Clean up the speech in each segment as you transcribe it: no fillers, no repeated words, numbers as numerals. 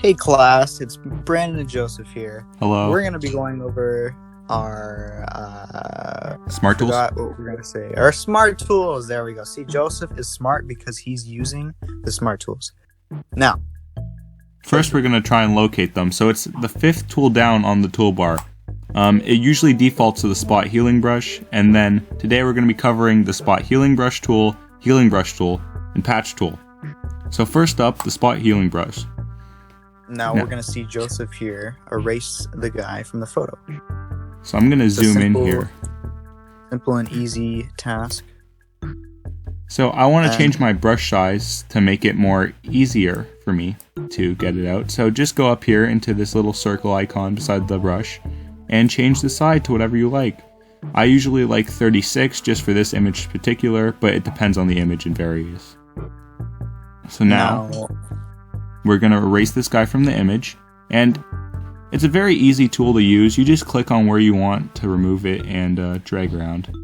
Hey class, it's Brandon and Joseph here. Hello. We're gonna be going over our Smart tools? forgot what we were gonna say. Our smart tools. There we go. See, Joseph is smart because he's using the smart tools. Now, First, we're going to try and locate them. So it's the fifth tool down on the toolbar. It usually defaults to the spot healing brush, and then today we're going to be covering the spot healing brush tool, and patch tool. So first up, the spot healing brush. now we're gonna see Joseph here erase the guy from the photo. So I'm going to zoom in simple- here. Simple and easy task. So I want to change my brush size to make it more easier for me to get it out. So just go up here into this little circle icon beside the brush and change the size to whatever you like. I usually like 36 just for this image in particular, but it depends on the image and varies. So now we're going to erase this guy from the image, and it's a very easy tool to use. You just click on where you want to remove it and drag around.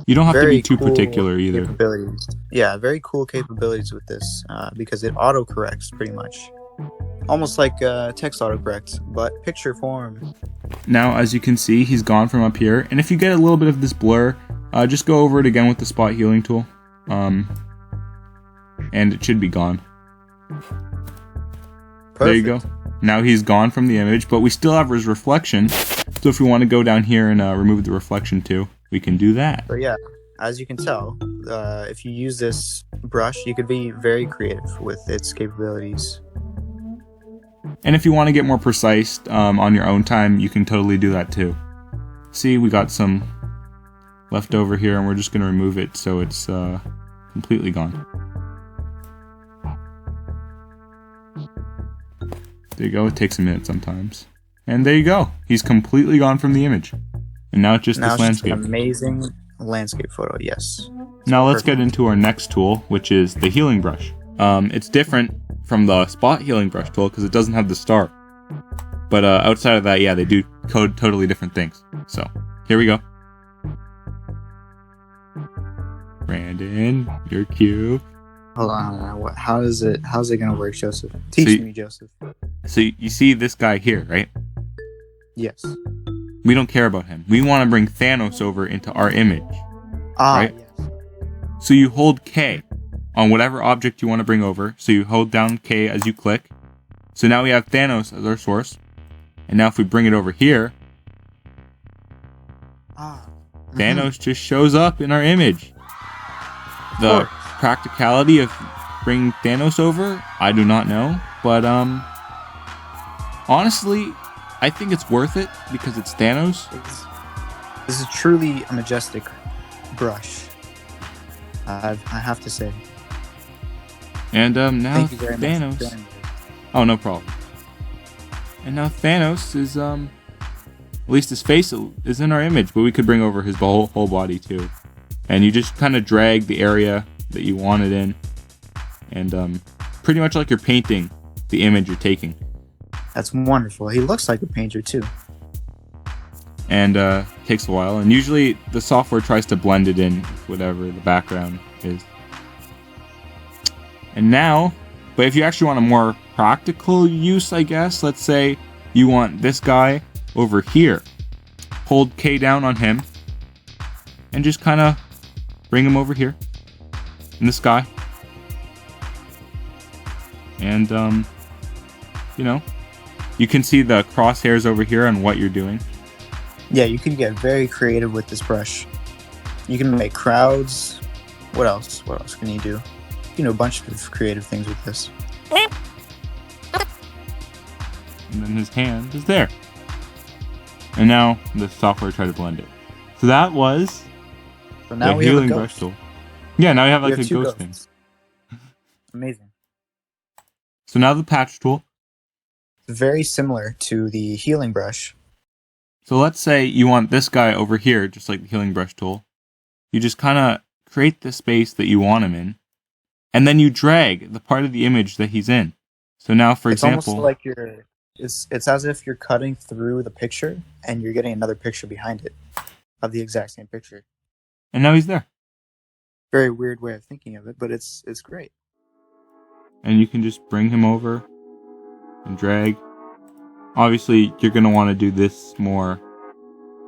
You don't have to be too particular either. Capabilities. Yeah, very cool capabilities with this because it autocorrects pretty much. Almost like text autocorrect, but picture form. Now, as you can see, he's gone from up here, and if you get a little bit of this blur, just go over it again with the spot healing tool, and it should be gone. Perfect. There you go. Now he's gone from the image, but we still have his reflection, so if we want to go down here and remove the reflection too, we can do that. But yeah, as you can tell, if you use this brush, you could be very creative with its capabilities. And if you want to get more precise on your own time, you can totally do that too. See, we got some left over here, and we're just going to remove it so it's completely gone. There you go. It takes a minute sometimes. And there you go. He's completely gone from the image. And now it's just this landscape. An amazing landscape photo, yes. Now let's get into our next tool, which is the healing brush. It's different from the spot healing brush tool because it doesn't have the star. But outside of that, yeah, they do code totally different things. So here we go. Brandon, you're cute. Hold on. How's it gonna work, Joseph? Teach me, Joseph. So you see this guy here, right? Yes. We don't care about him. We want to bring Thanos over into our image. Right? Yes. So you hold K on whatever object you want to bring over. So you hold down K as you click. So now we have Thanos as our source. And now if we bring it over here, Thanos just shows up in our image. The practicality of bringing Thanos over, I do not know. But honestly, I think it's worth it because it's Thanos. This is truly a majestic brush. I have to say. And now Thank you very Thanos. much. Oh, no problem. And now Thanos is at least his face is in our image, but we could bring over his whole body too. And you just kind of drag the area that you want it in, and pretty much like you're painting the image you're taking. That's wonderful. He looks like a painter too. And takes a while, and usually the software tries to blend it in with whatever the background is. And now, but if you actually want a more practical use, I guess, let's say you want this guy over here. Hold K down on him, and just kind of bring him over here in the sky. And, you can see the crosshairs over here on what you're doing. Yeah, you can get very creative with this brush. You can make crowds. What else? What else can you do? You can do a bunch of creative things with this. And then his hand is there. And now the software tried to blend it. So that was So now the we have a healing brush ghost. tool. Yeah, now you have We like have a two ghost thing. ghosts. Amazing. So now the patch tool. Very similar to the healing brush. So let's say you want this guy over here, just like the healing brush tool. You just kind of create the space that you want him in, and then you drag the part of the image that he's in. So now, for It's example, almost like it's as if you're cutting through the picture and you're getting another picture behind it of the exact same picture. and now he's there. Very weird way of thinking of it, but it's great. And you can just bring him over and drag. Obviously, you're going to want to do this more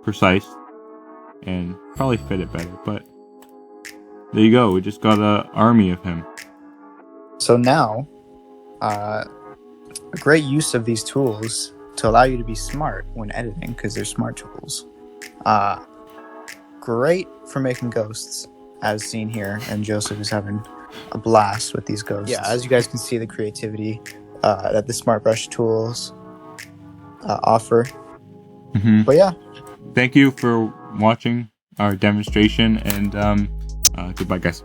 precise and probably fit it better, but there you go. We just got an army of him. So now, a great use of these tools to allow you to be smart when editing, because they're smart tools. Great for making ghosts, as seen here, and Joseph is having a blast with these ghosts. Yeah, as you guys can see, the creativity that the smart brush tools offer. Mm-hmm. But yeah, thank you for watching our demonstration, and goodbye, guys.